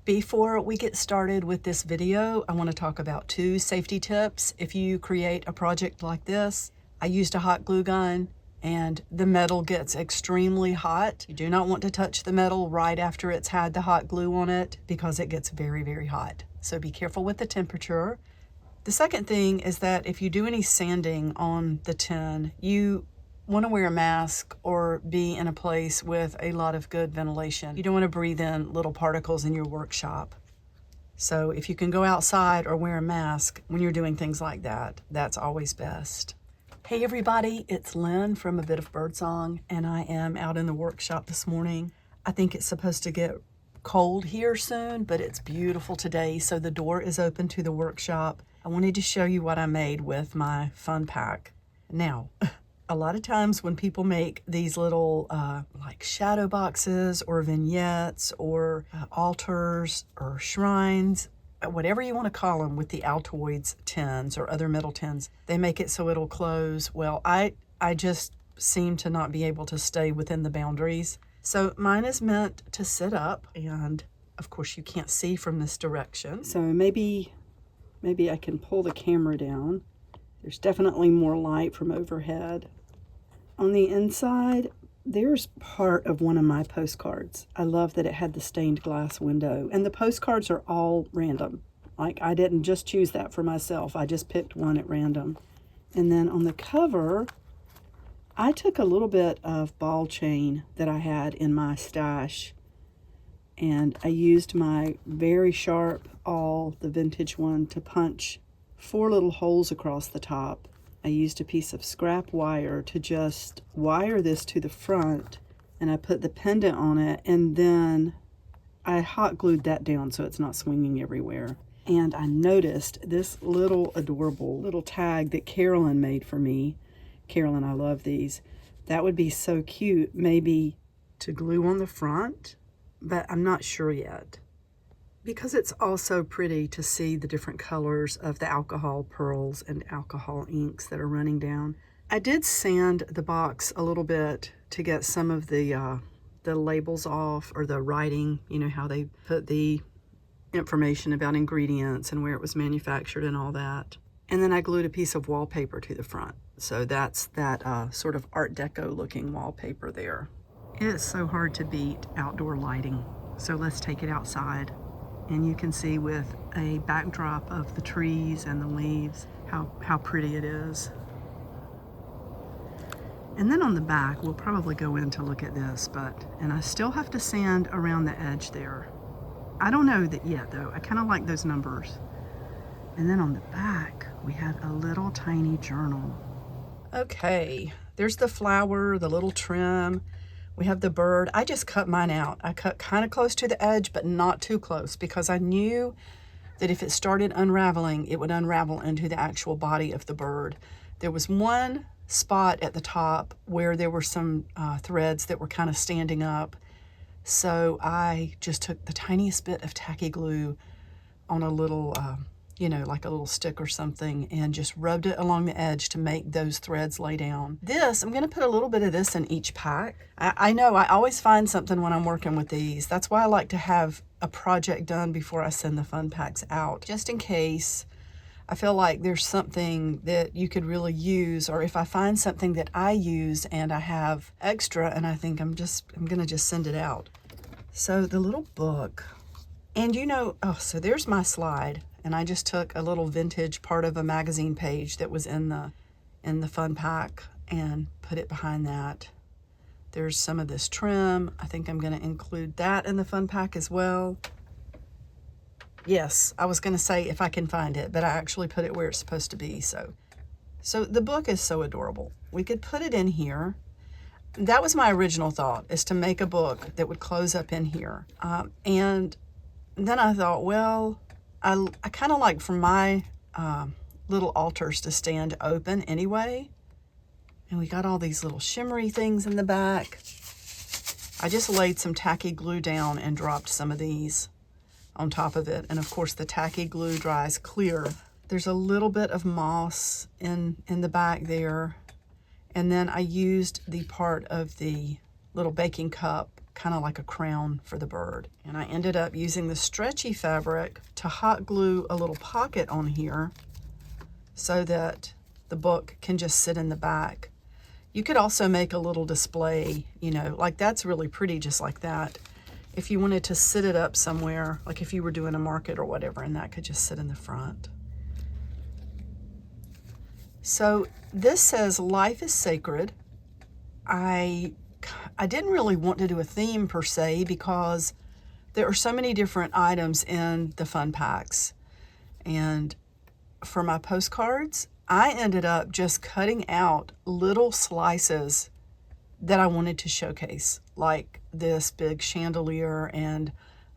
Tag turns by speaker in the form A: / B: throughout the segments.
A: Before we get started with this video, I want to talk about 2 safety tips. If you create a project like this, I used a hot glue gun and the metal gets extremely hot. You do not want to touch the metal right after it's had the hot glue on it because it gets very, very hot. So be careful with the temperature. The second thing is that if you do any sanding on the tin, you want to wear a mask or be in a place with a lot of good ventilation. You don't want to breathe in little particles in your workshop. So if you can go outside or wear a mask when you're doing things like that, that's always best. Hey everybody, it's Lynn from A Bit of Birdsong, and I am out in the workshop this morning. I think it's supposed to get cold here soon, but it's beautiful today, so the door is open to the workshop. I wanted to show you what I made with my FUN-PAX. Now, a lot of times when people make these little like shadow boxes or vignettes or altars or shrines, whatever you want to call them, with the Altoids tins or other metal tins, they make it so it'll close. Well, I just seem to not be able to stay within the boundaries. So mine is meant to sit up, and of course you can't see from this direction. So maybe I can pull the camera down. There's definitely more light from overhead. On the inside, there's part of one of my postcards. I love that it had the stained glass window, and the postcards are all random. Like, I didn't just choose that for myself. I just picked one at random. And then on the cover, I took a little bit of ball chain that I had in my stash, and I used my very sharp awl, the vintage one, to punch 4 little holes across the top. I used a piece of scrap wire to just wire this to the front, and I put the pendant on it, and then I hot glued that down so it's not swinging everywhere. And I noticed this little adorable little tag that Carolyn made for me. Carolyn, I love these. That would be so cute, maybe to glue on the front, but I'm not sure yet. Because it's also pretty to see the different colors of the alcohol pearls and alcohol inks that are running down. I did sand the box a little bit to get some of the labels off, or the writing, you know, how they put the information about ingredients and where it was manufactured and all that. And then I glued a piece of wallpaper to the front. So that's that sort of Art Deco looking wallpaper there. It's so hard to beat outdoor lighting. So let's take it outside. And you can see with a backdrop of the trees and the leaves how pretty it is. And then on the back, we'll probably go in to look at this, and I still have to sand around the edge there. I don't know that yet though. I kind of like those numbers. And then on the back, we have a little tiny journal. Okay, there's the flower, the little trim. We have the bird. I just cut mine out. I cut kind of close to the edge, but not too close, because I knew that if it started unraveling, it would unravel into the actual body of the bird. There was one spot at the top where there were some threads that were kind of standing up. So I just took the tiniest bit of tacky glue on a little, you know, like a little stick or something, and just rubbed it along the edge to make those threads lay down. This, I'm gonna put a little bit of this in each pack. I know I always find something when I'm working with these. That's why I like to have a project done before I send the FUN-PAX out, just in case I feel like there's something that you could really use, or if I find something that I use and I have extra and I think I'm gonna just send it out. So the little book, and you know, oh, so there's my slide. And I just took a little vintage part of a magazine page that was in the FUN-PAX and put it behind that. There's some of this trim. I think I'm going to include that in the FUN-PAX as well. Yes, I was going to say if I can find it, but I actually put it where it's supposed to be. So the book is so adorable. We could put it in here. That was my original thought, is to make a book that would close up in here. And then I thought, well, I kind of like for my little altars to stand open anyway. And we got all these little shimmery things in the back. I just laid some tacky glue down and dropped some of these on top of it. And of course the tacky glue dries clear. There's a little bit of moss in the back there. And then I used the part of the little baking cup kind of like a crown for the bird. And I ended up using the stretchy fabric to hot glue a little pocket on here so that the book can just sit in the back. You could also make a little display, you know, like that's really pretty just like that. If you wanted to sit it up somewhere, like if you were doing a market or whatever, and that could just sit in the front. So this says life is sacred. I didn't really want to do a theme per se because there are so many different items in the FUN-PAX. And for my postcards, I ended up just cutting out little slices that I wanted to showcase, like this big chandelier and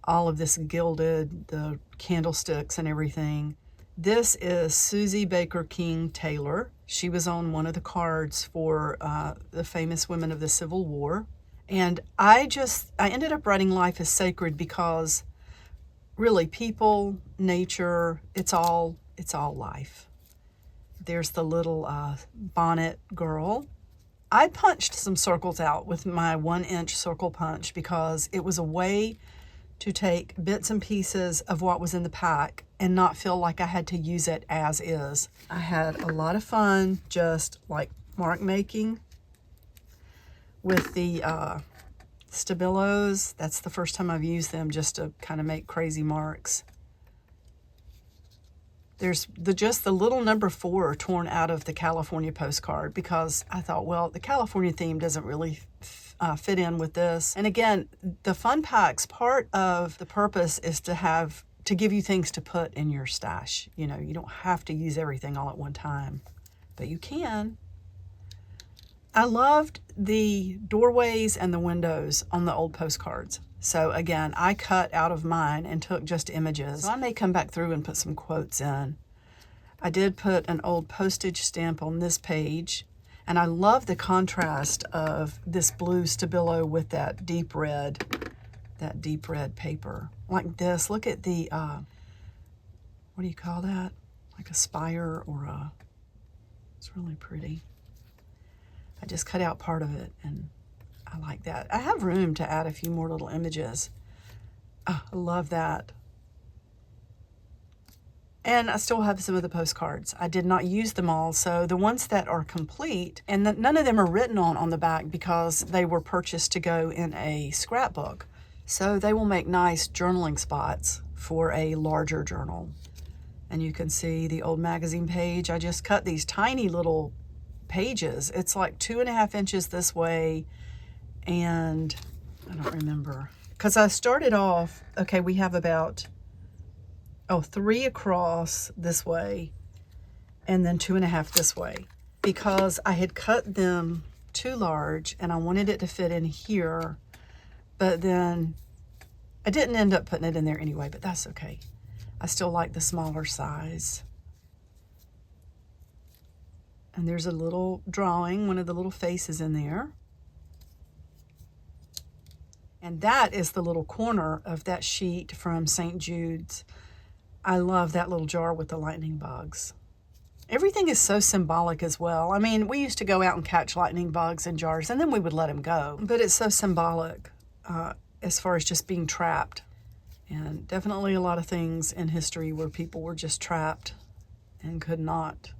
A: all of this gilded, the candlesticks and everything. This is Susie Baker King Taylor. She was on one of the cards for the famous women of the Civil War. And I ended up writing life is sacred because really people, nature, it's all life. There's the little bonnet girl. I punched some circles out with my 1-inch circle punch because it was a way to take bits and pieces of what was in the pack and not feel like I had to use it as is. I had a lot of fun just like mark making with the Stabilos. That's the first time I've used them just to kind of make crazy marks. There's just the little number 4 torn out of the California postcard because I thought, well, the California theme doesn't really fit in with this. And again, the FUN-PAX, part of the purpose is to give you things to put in your stash. You know, you don't have to use everything all at one time, but you can. I loved the doorways and the windows on the old postcards. So again, I cut out of mine and took just images. So I may come back through and put some quotes in. I did put an old postage stamp on this page, and I love the contrast of this blue Stabilo with that deep red paper. Like this, look at the, what do you call that? Like a spire or it's really pretty. I just cut out part of it and I like that. I have room to add a few more little images. Oh, I love that. And I still have some of the postcards. I did not use them all, so the ones that are complete, and none of them are written on the back because they were purchased to go in a scrapbook. So they will make nice journaling spots for a larger journal. And you can see the old magazine page. I just cut these tiny little pages. It's like 2.5 inches this way, and I don't remember. Because I started off, okay, we have about 3 across this way and then 2.5 this way because I had cut them too large and I wanted it to fit in here, but then I didn't end up putting it in there anyway, but that's okay. I still like the smaller size. And there's a little drawing, one of the little faces in there. And that is the little corner of that sheet from St. Jude's. I love that little jar with the lightning bugs. Everything is so symbolic as well. I mean, we used to go out and catch lightning bugs in jars and then we would let them go. But it's so symbolic as far as just being trapped. And definitely a lot of things in history where people were just trapped and could not.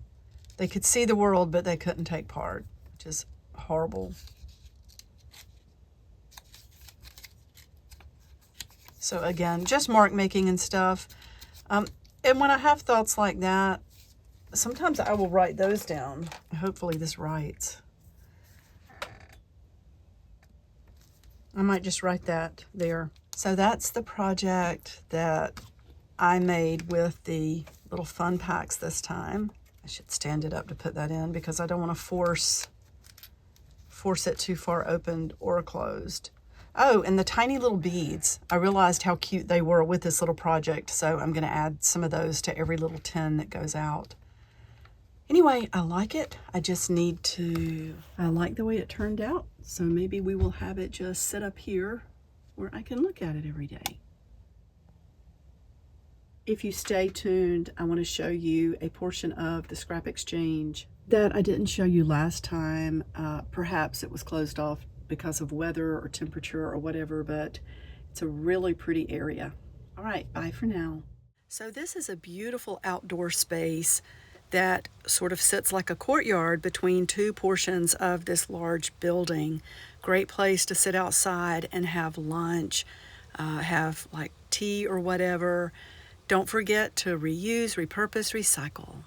A: They could see the world, but they couldn't take part, which is horrible. So again, just mark making and stuff. And when I have thoughts like that, sometimes I will write those down. Hopefully this writes. I might just write that there. So that's the project that I made with the little FUN-PAX this time. I should stand it up to put that in because I don't want to force it too far opened or closed. Oh, and the tiny little beads. I realized how cute they were with this little project, so I'm going to add some of those to every little tin that goes out. Anyway, I like it. I just need to... I like the way it turned out, so maybe we will have it just sit up here where I can look at it every day. If you stay tuned, I want to show you a portion of the scrap exchange that I didn't show you last time. Perhaps it was closed off because of weather or temperature or whatever, but it's a really pretty area. All right, bye for now. So this is a beautiful outdoor space that sort of sits like a courtyard between two portions of this large building. Great place to sit outside and have lunch, have like tea or whatever. Don't forget to reuse, repurpose, recycle.